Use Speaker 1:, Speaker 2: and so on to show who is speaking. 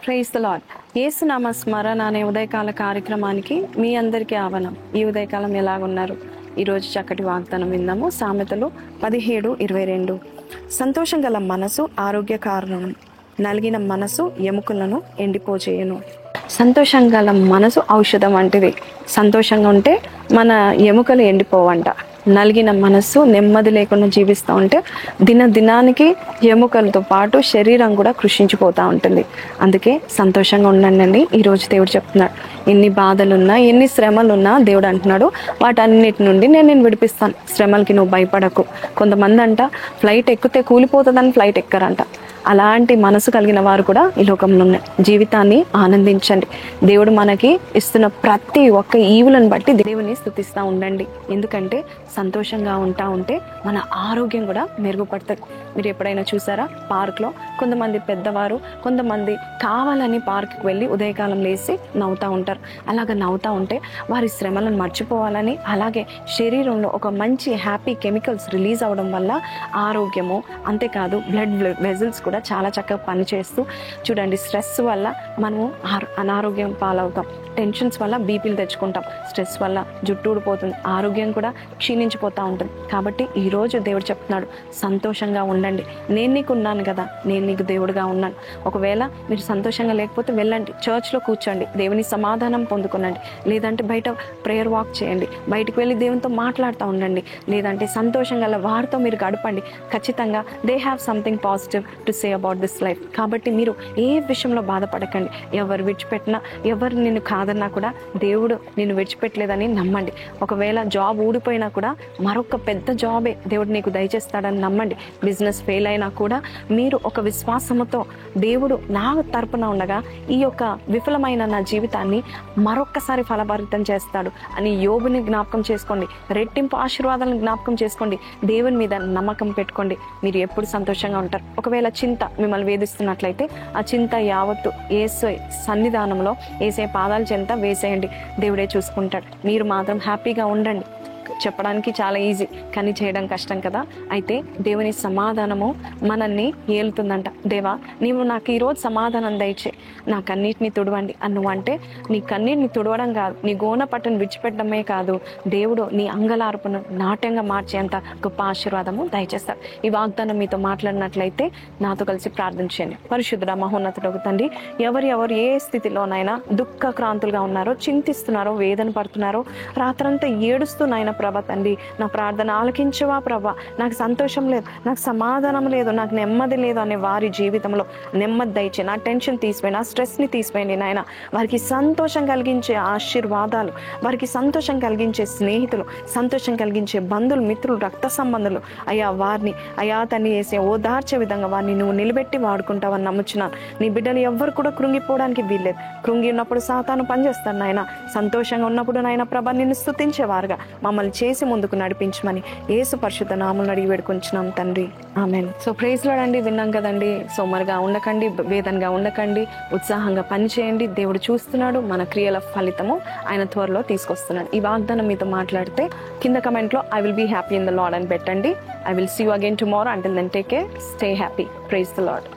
Speaker 1: Praise the lord. యేసునామ స్మరణ అనే ఉదయకాల కార్యక్రమానికి మీ అందరికీ ఆహ్వానం. ఈ ఉదయకాలం ఎలాగున్నారు? ఈరోజు చక్కటి వాగ్దానం విందాము. సామెతలు 17:22. సంతోషం గల మనసు ఆరోగ్య కారణం, నలిగిన మనసు ఎముకలను ఎండిపోచేయును. సంతోషం గల మనసు ఔషధం వంటిది. సంతోషంగా ఉంటే మన ఎముకలు ఎండిపోవంట. నలిగిన మనస్సు నెమ్మది లేకుండా జీవిస్తూ ఉంటే దినానికి ఎముకలతో పాటు శరీరం కూడా కృషించిపోతూ ఉంటుంది. అందుకే సంతోషంగా ఉండండి. ఈరోజు దేవుడు చెప్తున్నాడు, ఎన్ని బాధలున్నా ఎన్ని శ్రమలున్నా దేవుడు అంటున్నాడు, వాటన్నిటి నుండి నేను విడిపిస్తాను, శ్రమలకి నువ్వు భయపడకు. కొంతమంది అంట ఫ్లైట్ ఎక్కితే కూలిపోతుందని ఫ్లైట్ ఎక్కరంట. అలాంటి మనసు కలిగిన వారు కూడా ఈ లోకంలో ఉన్నాయి. జీవితాన్ని ఆనందించండి. దేవుడు మనకి ఇస్తున్న ప్రతి ఒక్క ఈవులను బట్టి దేవుని స్తుతిస్తూ ఉండండి. ఎందుకంటే సంతోషంగా ఉంటే మన ఆరోగ్యం కూడా మెరుగుపడుతుంది. మీరు ఎప్పుడైనా చూసారా, పార్క్లో కొంతమంది పెద్దవారు, కొంతమంది కావాలని పార్క్కి వెళ్ళి ఉదయకాలం లేచి నవ్వుతూ ఉంటారు. అలాగ నవ్వుతూ ఉంటే వారి శ్రమలను మర్చిపోవాలని, అలాగే శరీరంలో ఒక మంచి హ్యాపీ కెమికల్స్ రిలీజ్ అవ్వడం వల్ల ఆరోగ్యము, అంతేకాదు బ్లడ్ వెజల్స్ కూడా చాలా చక్కగా పనిచేస్తూ, చూడండి, స్ట్రెస్ వల్ల మనము అనారోగ్యం పాలవుతాం, టెన్షన్స్ వల్ల బీపీలు తెచ్చుకుంటాం, స్ట్రెస్ వల్ల జుట్టు ఊడిపోతుంది, ఆరోగ్యం కూడా క్షీణించిపోతూ ఉంటుంది. కాబట్టి ఈరోజు దేవుడు చెప్తున్నాడు, సంతోషంగా ఉండండి. నేను నీకు ఉన్నాను కదా, నేను నీకు దేవుడుగా ఉన్నాను. ఒకవేళ మీరు సంతోషంగా లేకపోతే వెళ్ళండి, చర్చ్లో కూర్చోండి, దేవుని సమాధానం పొందుకునండి. లేదంటే బయట ప్రేయర్ వాక్ చేయండి, బయటకు వెళ్ళి దేవునితో మాట్లాడుతూ ఉండండి. లేదంటే సంతోషంగా వారితో మీరు గడపండి. ఖచ్చితంగా they have something positive to say about this life. కాబట్టి మీరు ఏ విషయంలో బాధపడకండి. ఎవరు విడిచిపెట్టినా, ఎవరు నిన్ను కాదన్నా కూడా దేవుడు నిన్ను విడిచిపెట్టలేదని నమ్మండి. ఒకవేళ జాబ్ ఊడిపోయినా కూడా మరొక పెద్ద జాబే దేవుడు నీకు దయచేస్తాడని నమ్మండి. బిజినెస్ ఫెయిల్ అయినా కూడా మీరు ఒక విశ్వాసముతో దేవుడు నా తరపున ఉండగా ఈ యొక్క విఫలమైన నా జీవితాన్ని మరొక్కసారి ఫలభరితం చేస్తాడు అని యోబుని జ్ఞాపకం చేసుకోండి. రెట్టింపు ఆశీర్వాదాలను జ్ఞాపకం చేసుకోండి. దేవుని మీద నమ్మకం పెట్టుకోండి. మీరు ఎప్పుడు సంతోషంగా ఉంటారు. ఒకవేళ చింత మిమ్మల్ని వేధిస్తున్నట్లయితే ఆ చింత యావత్తు యేసు సన్నిధానంలో, యేసే పాదాల చెంత వేసేయండి. దేవుడే చూసుకుంటాడు. మీరు మాత్రం హ్యాపీగా ఉండండి. చెప్పడానికి చాలా ఈజీ, కానీ చేయడం కష్టం కదా. అయితే దేవుని సమాధానము మనల్ని ఏలుతుందంట. దేవా, నీవు నాకు ఈరోజు సమాధానం దయచే, నా కన్నీటిని తుడవండి అన్నువంటే, నీ కన్నీటిని తుడవడం కాదు, నీ గోన పట్టును విడిచిపెట్టడమే కాదు, దేవుడు నీ అంగలార్పును నాట్యంగా మార్చేంత గొప్ప ఆశీర్వాదము దయచేస్తాడు. ఈ వాగ్దానం మీతో మాట్లాడినట్లయితే నాతో కలిసి ప్రార్థించండి. పరిశుద్ధుడా, మహోన్నతుడగు తండ్రి, ఎవరు ఏ స్థితిలోనైనా దుఃఖక్రాంతులుగా ఉన్నారో, చింతిస్తున్నారో, వేదన పడుతున్నారో, రాత్రంతా ఏడుస్తూ నాయన ప్రభా తండ్రి, నా ప్రార్థన ఆలకించవా ప్రభా. నాకు సంతోషం లేదు, నాకు సమాధానం లేదు, నాకు నెమ్మది లేదు అనే వారి జీవితంలో నెమ్మది దయచే, నా టెన్షన్ తీసిపోయి, నా స్ట్రెస్ని తీసిపోయింది నాయన. వారికి సంతోషం కలిగించే ఆశీర్వాదాలు, వారికి సంతోషం కలిగించే స్నేహితులు, సంతోషం కలిగించే బంధువులు, మిత్రులు, రక్త సంబంధులు అయ్యా, వారిని అయ్యా తండ్రి వేసే ఓదార్చే విధంగా వారిని నువ్వు నిలబెట్టి వాడుకుంటావని నమ్ముచున్నాను. నీ బిడ్డలు ఎవ్వరు కూడా కృంగిపోవడానికి వీల్లేదు. కృంగి ఉన్నప్పుడు సాతాను పనిచేస్తాను నాయన. సంతోషంగా ఉన్నప్పుడు నాయన ప్రభా నిన్ను స్తుతించేవారుగా మమ్మల్ని చేసి ముందుకు నడిపించమని యేసు పరిశుద్ధ నామములో అడిగి వేడుకొంచున్నాం తండ్రి, ఆమేన్. సో ప్రైజ్ లార్డ్ అండి. విన్నాం కదండి. సోమరుగా ఉండకండి, వేదనగా ఉండకండి, ఉత్సాహంగా పని చేయండి. దేవుడు చూస్తున్నాడు. మన క్రియల ఫలితము ఆయన త్వరలో తీసుకొస్తున్నాడు. ఈ వాగ్దానం మీతో మాట్లాడితే కింద కమెంట్లో I will be happy in the Lord అని పెట్టండి. I will see you again tomorrow. Until then take care, stay happy. Praise the lord.